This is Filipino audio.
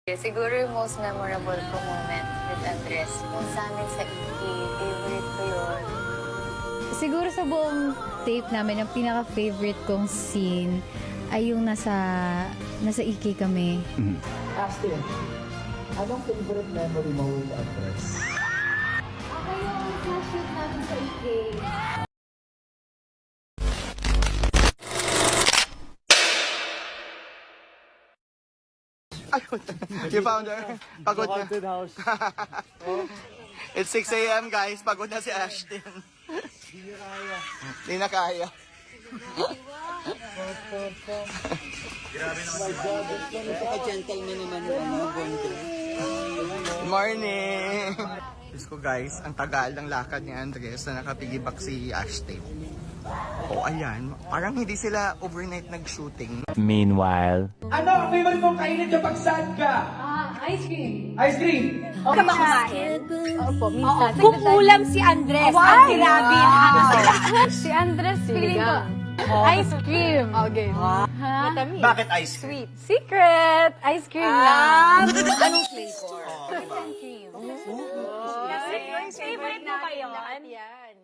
Siguro yung most memorable ko moment with Andres, yung sa amin sa EP, favorite ko yun. Siguro sa buong tape namin, ang pinaka-favorite kong scene ay yung nasa EK kami. Astin, anong favorite memory mo with Andres? Ako yung shoot namin sa EK. You found her? Pagod na. It's 6 a.m. guys. Pagod na si Ashton. Hindi na kaya. Napaka-gentleman naman yung Good morning! Diyos ko guys, ang tagal ng lakad ni Andres na nakapigibak si Ashton. Oh, ayan. Parang hindi sila overnight nag-shooting. Meanwhile. Ano ang favorite mong kainin kapag sad ka? Ice cream. Ice cream! Ka ba kumain? Opo, minsan. Kumulam si Andres. At si Robin. Si Andres, feeling ko. Ice cream. Okay. Matamis. Bakit ice cream? Sweet. Secret. Ice cream lang. Anong flavor? Cream. Favorite mo ba yun? Yan.